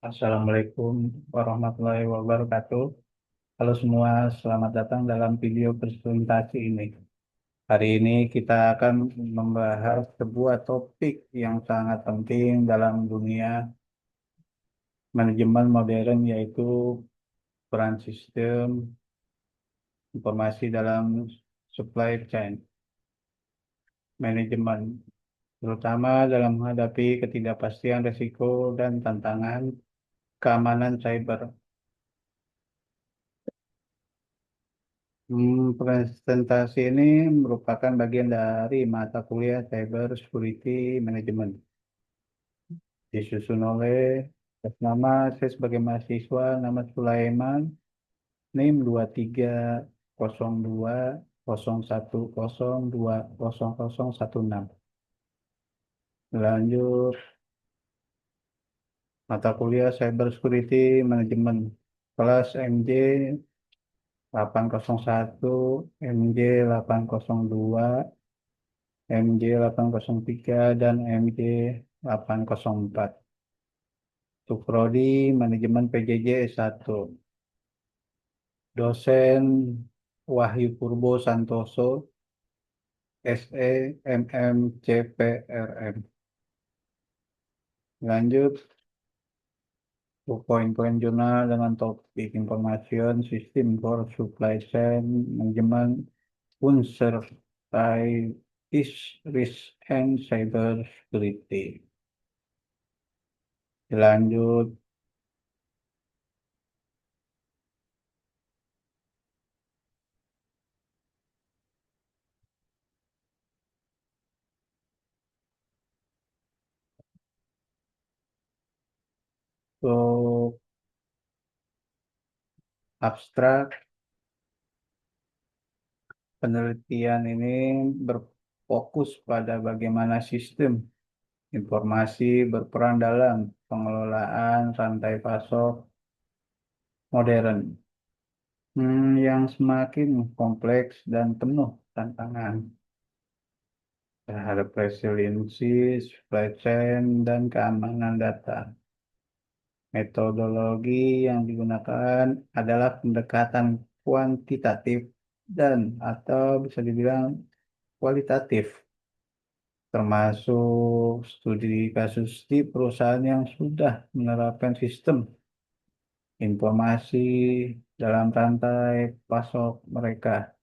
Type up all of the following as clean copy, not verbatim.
Assalamualaikum warahmatullahi wabarakatuh. Halo semua, selamat datang dalam video presentasi ini. Hari ini kita akan membahas sebuah topik yang sangat penting dalam dunia manajemen modern, yaitu peran sistem informasi dalam supply chain manajemen, terutama dalam menghadapi ketidakpastian risiko dan tantangan keamanan cyber. Presentasi ini merupakan bagian dari mata kuliah Cyber Security Management. Disusun oleh atas nama saya sebagai mahasiswa, nama Sulaiman, NIM 230201020016. Lanjut, mata kuliah Cyber Security Management, kelas MJ 801, MJ 802, MJ 803, dan MJ 804. Untuk prodi Manajemen PJJ S1. Dosen Wahyu Purbo Santoso, SE MM CPRM. Lanjut, untuk poin-poin jurnal dengan topik Information System for Supply Chain Management, Uncertainties, Risk, and Cyber Security. Lanjut, untuk abstrak penelitian ini berfokus pada bagaimana sistem informasi berperan dalam pengelolaan rantai pasok modern, yang semakin kompleks dan penuh tantangan terhadap resiliensi, supply chain, dan keamanan data. Metodologi yang digunakan adalah pendekatan kuantitatif dan atau bisa dibilang kualitatif, termasuk studi kasus di perusahaan yang sudah menerapkan sistem informasi dalam rantai pasok mereka.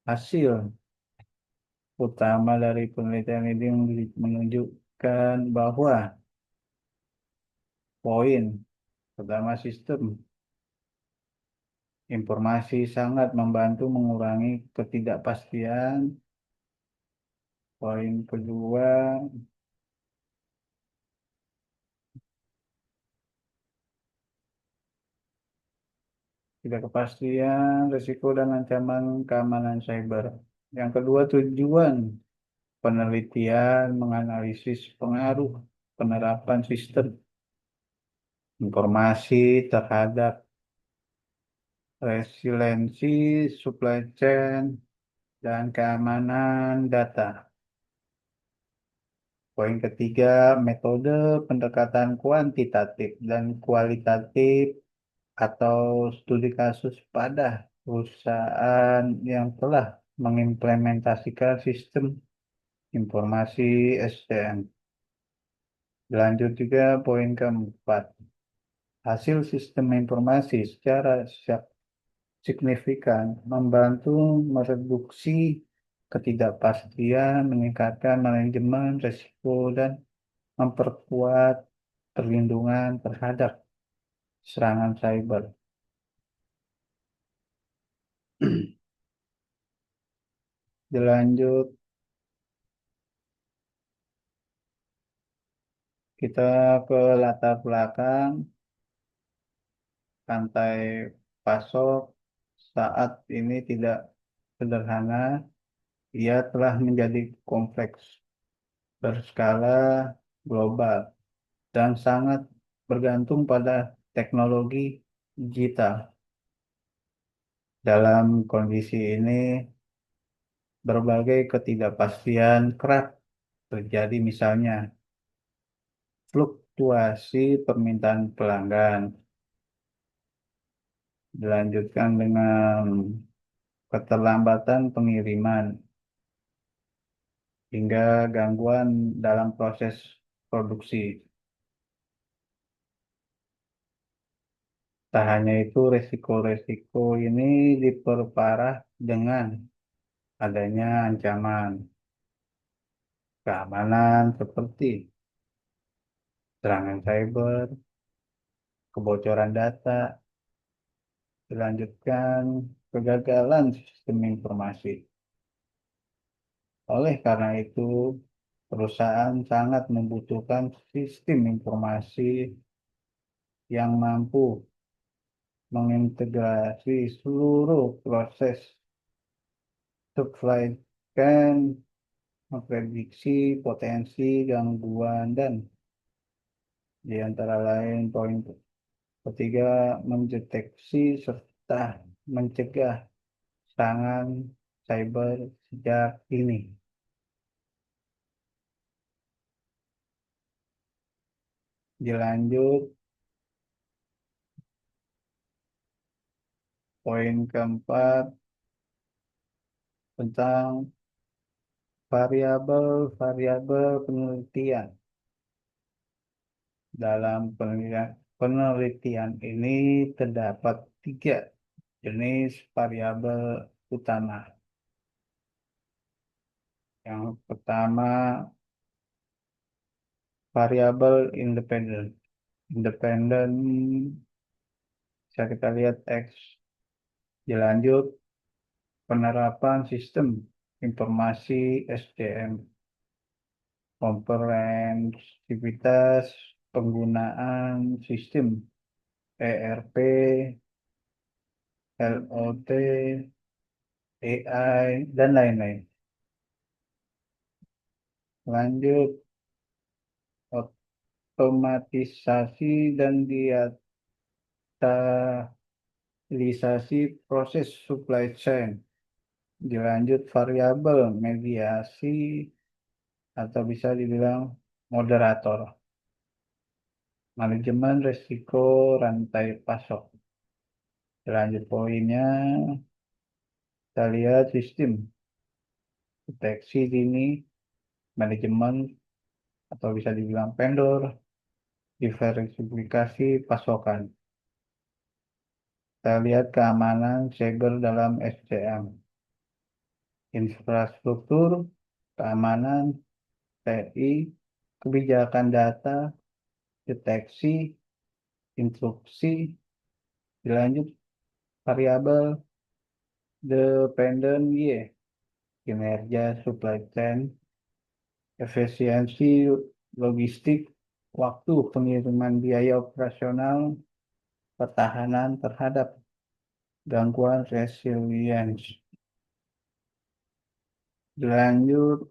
Hasil utama dari penelitian ini menunjukkan bahwa poin pertama, sistem informasi sangat membantu mengurangi ketidakpastian. Poin kedua, tidak kepastian, risiko, dan ancaman keamanan cyber. Yang kedua, tujuan penelitian menganalisis pengaruh penerapan sistem informasi terhadap resiliensi, supply chain, dan keamanan data. Poin ketiga, metode pendekatan kuantitatif dan kualitatif atau studi kasus pada perusahaan yang telah mengimplementasikan sistem informasi SCM. Lanjut juga poin keempat, hasil sistem informasi secara signifikan membantu mereduksi ketidakpastian, meningkatkan manajemen risiko, dan memperkuat perlindungan terhadap serangan cyber. Dilanjut, kita ke latar belakang rantai pasok saat ini tidak sederhana, ia telah menjadi kompleks, berskala global, dan sangat bergantung pada teknologi digital. Dalam kondisi ini, berbagai ketidakpastian kerap terjadi, misalnya fluktuasi permintaan pelanggan. Dilanjutkan dengan keterlambatan pengiriman hingga gangguan dalam proses produksi. Tak hanya itu, resiko-resiko ini diperparah dengan adanya ancaman keamanan seperti serangan cyber, kebocoran data, dilanjutkan kegagalan sistem informasi. Oleh karena itu, perusahaan sangat membutuhkan sistem informasi yang mampu mengintegrasi seluruh proses supply chain, memprediksi potensi gangguan dan di antara lain poin ketiga mendeteksi serta mencegah serangan cyber sejak dini. Dilanjut poin keempat tentang variabel-variabel penelitian. Dalam penelitian ini terdapat tiga jenis variabel utama. Yang pertama, variabel independen. Independen bisa kita lihat X. Dilanjut, penerapan sistem informasi SDM. Komprehensivitas penggunaan sistem ERP, LOT, AI, dan lain-lain. Lanjut, otomatisasi dan digitalisasi proses supply chain. Dilanjut variabel mediasi atau bisa dibilang moderator. Manajemen risiko rantai pasok. Dilanjut poinnya, kita lihat sistem deteksi dini, manajemen atau bisa dibilang vendor, diversifikasi pasokan. Kita lihat keamanan cyber dalam SCM, infrastruktur, keamanan, TI, kebijakan data, deteksi, instruksi, dilanjut variabel dependen Y, kinerja supply chain, efisiensi logistik, waktu pengiriman biaya operasional, pertahanan terhadap gangguan resilience. Dilanjut,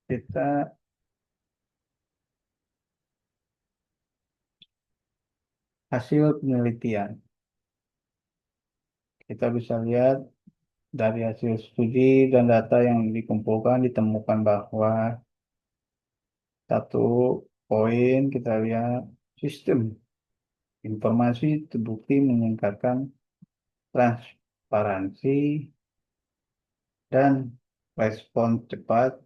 kita hasil penelitian. Kita bisa lihat dari hasil studi dan data yang dikumpulkan ditemukan bahwa satu poin kita lihat sistem informasi terbukti meningkatkan transparansi dan respon cepat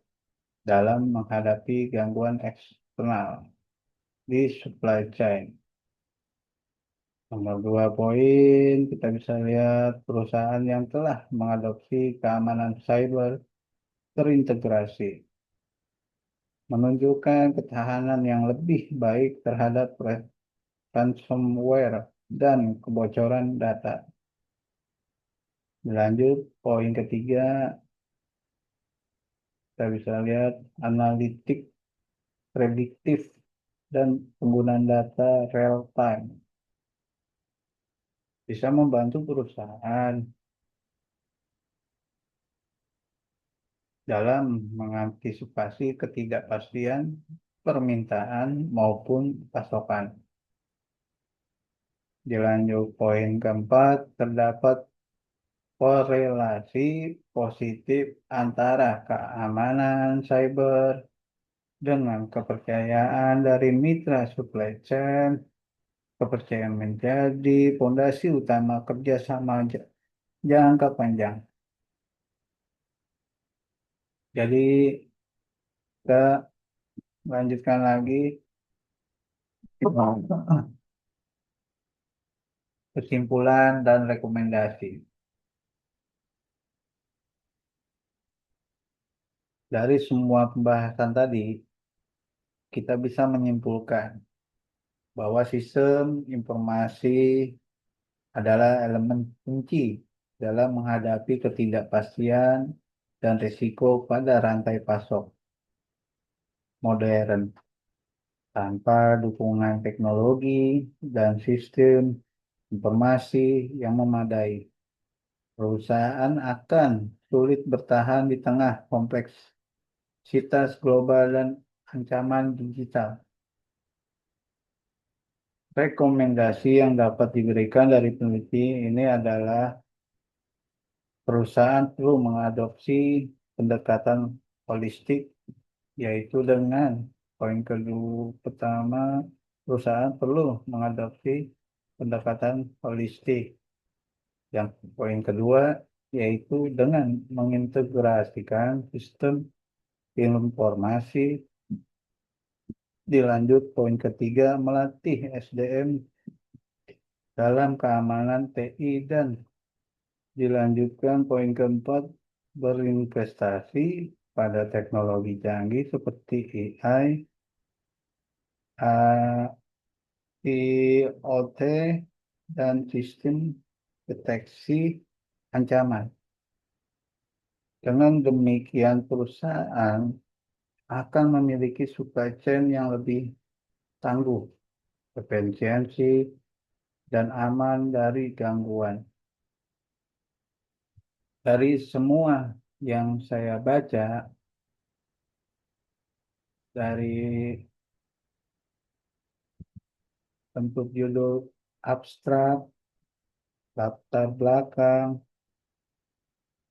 dalam menghadapi gangguan eksternal di supply chain. Nomor dua poin, kita bisa lihat perusahaan yang telah mengadopsi keamanan cyber terintegrasi, menunjukkan ketahanan yang lebih baik terhadap ransomware dan kebocoran data. Lanjut, poin ketiga, kita bisa lihat analitik prediktif dan penggunaan data real time bisa membantu perusahaan dalam mengantisipasi ketidakpastian permintaan maupun pasokan. Dilanjut poin keempat, terdapat korelasi positif antara keamanan cyber dengan kepercayaan dari mitra supply chain. Kepercayaan menjadi fondasi utama kerjasama jangka panjang. Jadi kita lanjutkan lagi kesimpulan dan rekomendasi. Dari semua pembahasan tadi, kita bisa menyimpulkan bahwa sistem informasi adalah elemen kunci dalam menghadapi ketidakpastian dan risiko pada rantai pasok modern. Tanpa dukungan teknologi dan sistem informasi yang memadai, perusahaan akan sulit bertahan di tengah kompleksitas global dan ancaman digital. Rekomendasi yang dapat diberikan dari peneliti ini adalah perusahaan perlu mengadopsi pendekatan holistik, yaitu dengan poin kedua pertama, perusahaan perlu mengadopsi pendekatan holistik. Yang poin kedua yaitu dengan mengintegrasikan sistem informasi. Dilanjut poin ketiga, melatih SDM dalam keamanan TI, dan dilanjutkan poin keempat, berinvestasi pada teknologi canggih seperti AI, IoT, dan sistem deteksi ancaman. Dengan demikian, perusahaan akan memiliki supply chain yang lebih tangguh, efisiensi, dan aman dari gangguan. Dari semua yang saya baca, dari bentuk judul abstrak, latar belakang,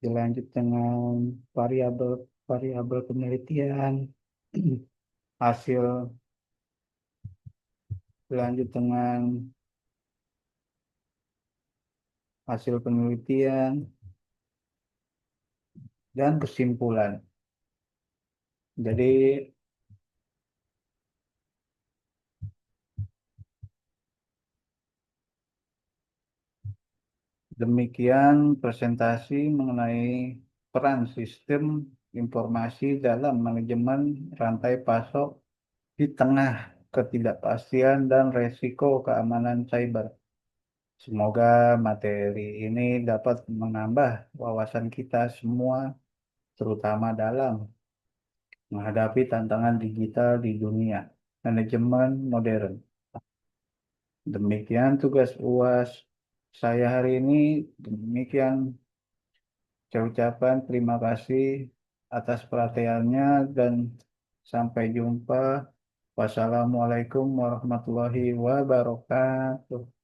dilanjut dengan variabel penelitian, hasil dilanjut dengan hasil penelitian, dan kesimpulan. Jadi demikian presentasi mengenai peran sistem informasi dalam manajemen rantai pasok di tengah ketidakpastian dan resiko keamanan cyber. Semoga materi ini dapat menambah wawasan kita semua, terutama dalam menghadapi tantangan digital di dunia manajemen modern. Demikian tugas UAS saya hari ini. Demikian saya ucapkan terima kasih atas perhatiannya dan sampai jumpa. Wassalamualaikum warahmatullahi wabarakatuh.